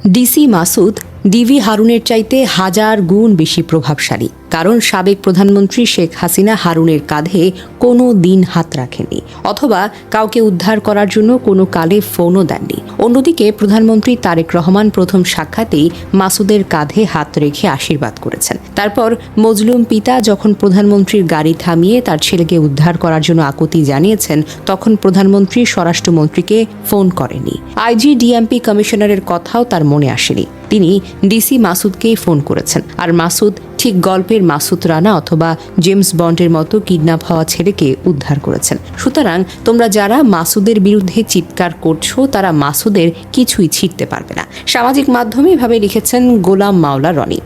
DC Masud DV হারুনের চাইতে হাজার গুণ বেশি প্রভাবশালী, কারণ সাবেক প্রধানমন্ত্রী শেখ হাসিনা হারুনের কাঁধে কোনো দিন হাত রাখেনি অথবা কাউকে উদ্ধার করার জন্য কোনো কালে ফোনও দেননি। অন্যদিকে প্রধানমন্ত্রী তারেক রহমান প্রথম সাক্ষাতেই মাসুদের কাঁধে হাত রেখে আশীর্বাদ করেছেন। তারপর মজলুম পিতা যখন প্রধানমন্ত্রীর গাড়ি থামিয়ে তার ছেলেকে উদ্ধার করার জন্য আকুতি জানিয়েছেন, তখন প্রধানমন্ত্রী স্বরাষ্ট্রমন্ত্রীকে ফোন করেনি। আইজি ডিএমপি কমিশনারের কথাও তার মনে আসেনি। তিনি ডিসি মাসুদকেই ফোন করেছেন। আর মাসুদ ঠিক গল্পের মাসুদ রানা অথবা জেমস বন্ডের মতো কিডন্যাপ হওয়া ছেলেকে উদ্ধার করেছেন। সুতরাং তোমরা যারা মাসুদের বিরুদ্ধে চিৎকার করছো, তারা মাসুদের কিছুই ছিঁড়তে পারবে না। সামাজিক মাধ্যমে এভাবে লিখেছেন গোলাম মাওলা রনি।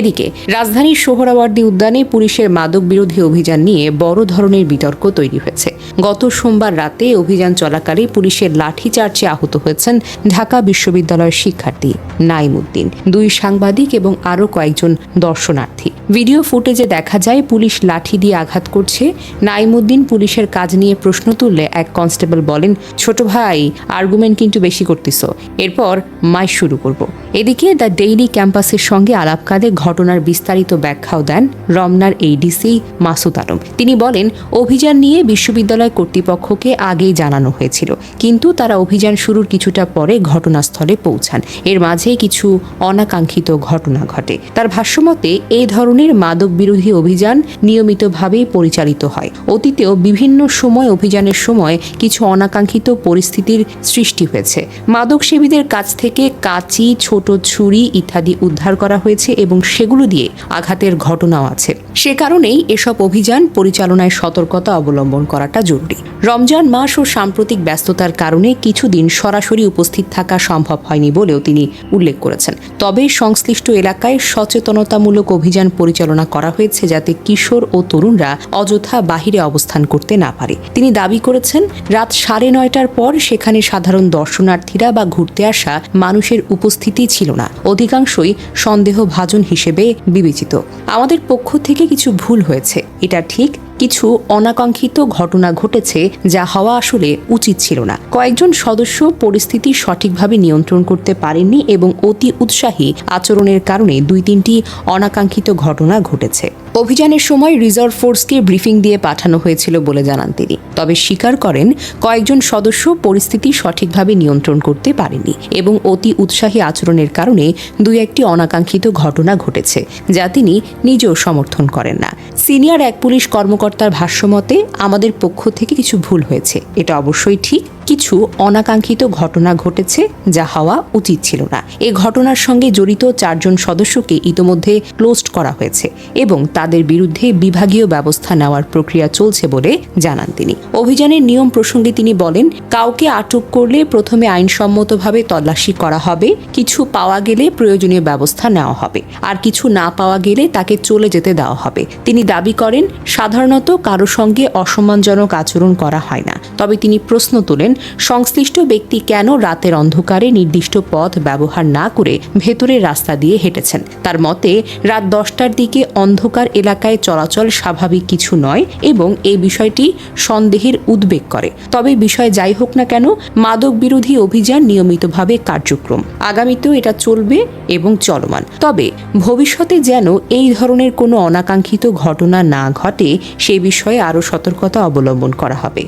এদিকে রাজধানীর সোহরাওয়ার্দী উদ্যানে পুলিশের মাদক বিরোধী অভিযান নিয়ে বড় ধরনের বিতর্ক তৈরি হয়েছে। গত সোমবার রাতে অভিযান চলাকালে পুলিশের লাঠিচার্জে আহত হয়েছেন ঢাকা বিশ্ববিদ্যালয়ের শিক্ষার্থী নাইম উদ্দিন, 2 সাংবাদিক এবং আরও কয়েকজন দর্শনার্থী। ভিডিও ফুটেজে দেখা যায় পুলিশ লাঠি দিয়ে আঘাত করছে। নাইম উদ্দিন পুলিশের কাজ নিয়ে প্রশ্ন তুললে এক কনস্টেবল বলেন, ছোট ভাই, আর্গুমেন্ট কিন্তু বেশি করতেছ, এরপর মাইক শুরু করব। এদিকে দ্য ডেইলি ক্যাম্পাসের সঙ্গে আলাপকালে ঘটনার বিস্তারিত ব্যাখ্যাও দেন রমনার এডিসি মাসুদ আলম। তিনি বলেন, অভিযান নিয়ে বিশ্ববিদ্যালয় কর্তৃপক্ষকে আগেই জানানো হয়েছিল, কিন্তু তারা অভিযান শুরুর কিছুটা পরে ঘটনাস্থলে পৌঁছান। এর মাঝে কিছু অনাকাঙ্ক্ষিত ঘটনা ঘটে। তার ভাষ্যমতে এই ধরনের মাদক বিরোধী অভিযান নিয়মিতভাবেই পরিচালিত হয়। অতীতেও বিভিন্ন সময় অভিযানের সময় কিছু অনাকাঙ্ক্ষিত পরিস্থিতির সৃষ্টি হয়েছে। মাদক সেবীদের কাছ থেকে কাঁচি, ছোট ছুরি ইত্যাদি উদ্ধার করা হয়েছে এবং সেগুলো দিয়ে আঘাতের ঘটনাও আছে। সে কারণেই এসব অভিযান পরিচালনায় সতর্কতা অবলম্বন করাটা জরুরি। রমজান মাস ও সাম্প্রতিক ব্যস্ততার কারণে কিছুদিন সরাসরি উপস্থিত থাকা সম্ভব হয়নি বলেও তিনি উল্লেখ করেছেন। তবে সংশ্লিষ্ট এলাকায় সচেতনতামূলক অভিযান পরিচালনা করা হয়েছে যাতে কিশোর ও তরুণরা অযথা বাহিরে অবস্থান করতে না পারে। তিনি দাবি করেছেন, রাত 9:30টার পর সেখানে সাধারণ দর্শনার্থীরা বা ঘুরতে আসা মানুষের উপস্থিতি ছিল না। অধিকাংশই সন্দেহভাজন হিসেবে বিবেচিত। আমাদের পক্ষ থেকে কিছু ভুল হয়েছে, এটা ঠিক। কিছু অনাকাঙ্ক্ষিত ঘটনা ঘটেছে যা হওয়া আসলে উচিত ছিল না। কয়েকজন সদস্য পরিস্থিতি সঠিকভাবে নিয়ন্ত্রণ করতে পারেননি এবং অতি উৎসাহী আচরণের কারণে 2-3টি অনাকাঙ্ক্ষিত ঘটনা ঘটেছে। অভিযানের সময় রিজার্ভ ফোর্সকে ব্রিফিং দিয়ে পাঠানো হয়েছিল বলে জানান তিনি। তবে স্বীকার করেন, কয়েকজন সদস্য পরিস্থিতি সঠিকভাবে নিয়ন্ত্রণ করতে পারেননি এবং অতি উৎসাহী আচরণের কারণে 2-1টি অনাকাঙ্ক্ষিত ঘটনা ঘটেছে, যা তিনি নিজেও সমর্থন করেন না। সিনিয়র এক পুলিশ কর্মকর্তার ভাষ্যমতে, আমাদের পক্ষ থেকে কিছু ভুল হয়েছে, এটা অবশ্যই ঠিক। কিছু অনাকাঙ্ক্ষিত ঘটনা ঘটেছে যা হওয়া উচিত ছিল না। এই ঘটনার সঙ্গে জড়িত 4 জন সদস্যকে ইতোমধ্যে ক্লোজড করা হয়েছে এবং তাদের বিরুদ্ধে বিভাগীয় ব্যবস্থা নেওয়ার প্রক্রিয়া চলছে বলে জানান তিনি। অভিযানের নিয়ম প্রসঙ্গে তিনি বলেন, কাউকে আটক করলে প্রথমে আইনসম্মতভাবে তল্লাশি করা হবে, কিছু পাওয়া গেলে প্রয়োজনীয় ব্যবস্থা নেওয়া হবে, আর কিছু না পাওয়া গেলে তাকে চলে যেতে দেওয়া হবে। তিনি দাবি করেন, সাধারণত কারো সঙ্গে অসম্মানজনক আচরণ করা হয় না। তবে তিনি প্রশ্ন তোলেন, সংশ্লিষ্ট ব্যক্তি কেন রাতের অন্ধকারে নির্দিষ্ট পথ ব্যবহার না করে ভেতরের রাস্তা দিয়ে হেঁটেছেন। তার মতে, রাত 10টার দিকে অন্ধকার এলাকায় চলাচল স্বাভাবিক কিছু নয় এবং এই বিষয়টি সন্দেহের উদ্বেগ করে। তবে বিষয় যাই হোক না কেন, মাদক বিরোধী অভিযান নিয়মিতভাবে কার্যক্রম, আগামীতেও এটা চলবে এবং চলমান। তবে ভবিষ্যতে যেন এই ধরনের কোনো অনাকাঙ্ক্ষিত ঘটনা না ঘটে, সে বিষয়ে আরও সতর্কতা অবলম্বন করা হবে।